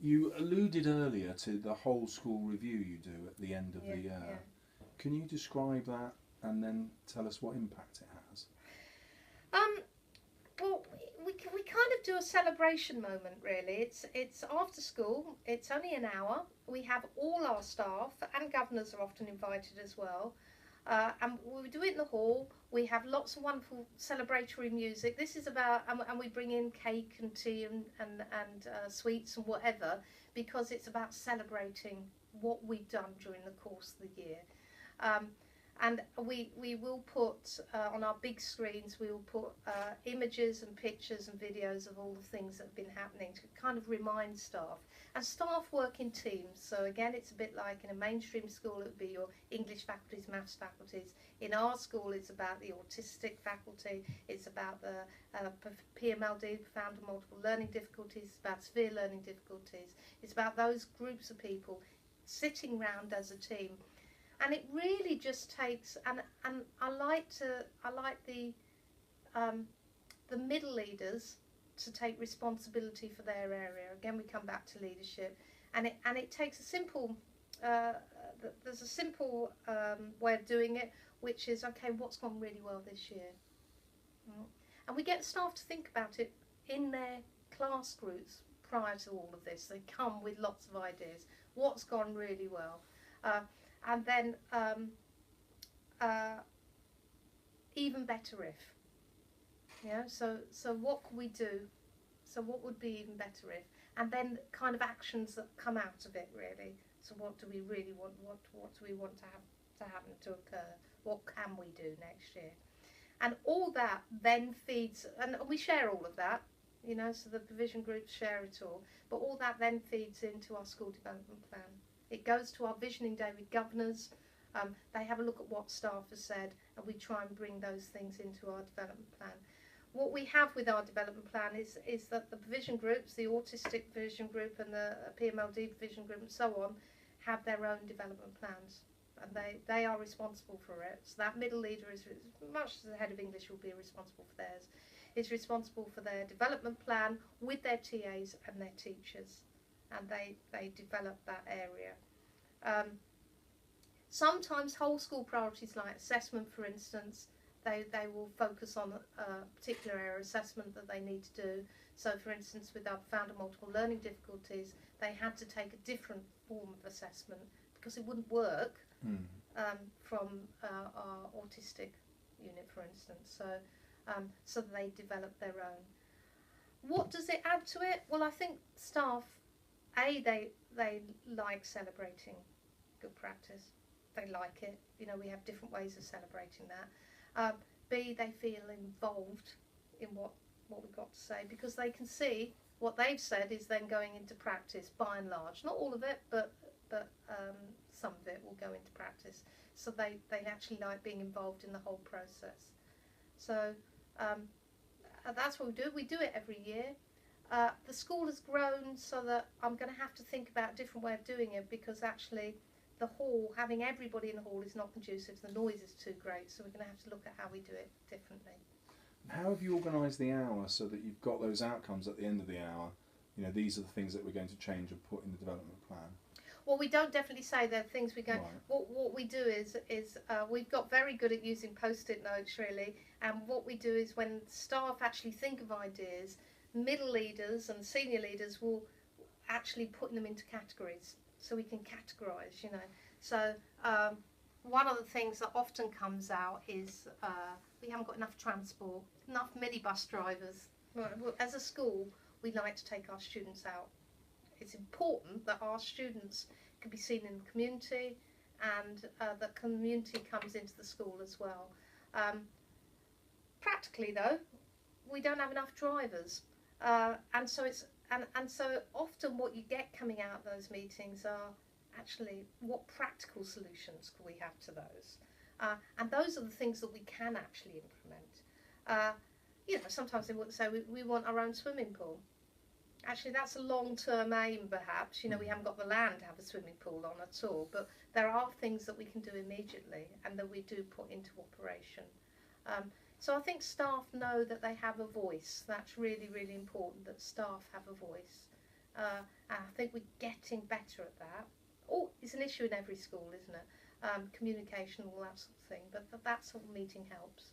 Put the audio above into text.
You alluded earlier to the whole school review you do at the end of the year. Yeah. Can you describe that and then tell us what impact it has? Well, we kind of do a celebration moment, really. It's after school. It's only an hour. We have all our staff and governors are often invited as well. And we do it in the hall. We have lots of wonderful celebratory music. This is about, and we bring in cake and tea and sweets and whatever, because it's about celebrating what we've done during the course of the year. And we will put on our big screens, we will put images and pictures and videos of all the things that have been happening to kind of remind staff. And staff work in teams, so again it's a bit like in a mainstream school it would be your English faculties, maths faculties. In our school it's about the autistic faculty, it's about the PMLD, profound and multiple learning difficulties, it's about severe learning difficulties, it's about those groups of people sitting round as a team. And it really just takes, and I like the middle leaders to take responsibility for their area. Again, we come back to leadership, and it takes a simple. There's a simple way of doing it, which is okay. What's gone really well this year? And we get staff to think about it in their class groups prior to all of this. They come with lots of ideas. What's gone really well? And then even better if, so what could we do, so what would be even better if, and then kind of actions that come out of it really. So what do we really want, what do we want to happen, to occur, what can we do next year? And all that then feeds, and we share all of that, so the provision groups share it all, but all that then feeds into our school development plan. It goes to our visioning day with governors. They have a look at what staff has said, and we try and bring those things into our development plan. What we have with our development plan is that the provision groups, the autistic provision group and the PMLD provision group and so on, have their own development plans, and they are responsible for it. So that middle leader is, much as the head of English will be responsible for theirs, is responsible for their development plan with their TAs and their teachers. And they develop that area. Sometimes whole school priorities like assessment, for instance, they will focus on a particular area of assessment that they need to do. So for instance, with our profound and multiple learning difficulties, they had to take a different form of assessment because it wouldn't work from our autistic unit, for instance. So they developed their own. What does it add to it? Well, I think staff, they like celebrating good practice. They like it. We have different ways of celebrating that. B, they feel involved in what we've got to say, because they can see what they've said is then going into practice by and large. Not all of it, but some of it will go into practice. So they actually like being involved in the whole process. So that's what we do. We do it every year. The school has grown so that I'm going to have to think about a different way of doing it, because actually the hall, having everybody in the hall is not conducive. The noise is too great, so we're going to have to look at how we do it differently. How have you organised the hour so that you've got those outcomes at the end of the hour? These are the things that we're going to change and put in the development plan. Well, we don't definitely say there are things we go. Right. What we do is we've got very good at using post-it notes, really, and what we do is when staff actually think of ideas, middle leaders and senior leaders will actually put them into categories, so we can categorise, So one of the things that often comes out is we haven't got enough transport, enough minibus drivers. As a school, we like to take our students out. It's important that our students can be seen in the community, and that community comes into the school as well. Practically, though, we don't have enough drivers. And so often what you get coming out of those meetings are actually, what practical solutions can we have to those? And those are the things that we can actually implement. Sometimes they would say we want our own swimming pool. Actually, that's a long-term aim, perhaps. We haven't got the land to have a swimming pool on at all, but there are things that we can do immediately and that we do put into operation. So I think staff know that they have a voice. That's really, really important, that staff have a voice. And I think we're getting better at that. Oh, it's an issue in every school, isn't it? Communication, all that sort of thing. But that sort of meeting helps.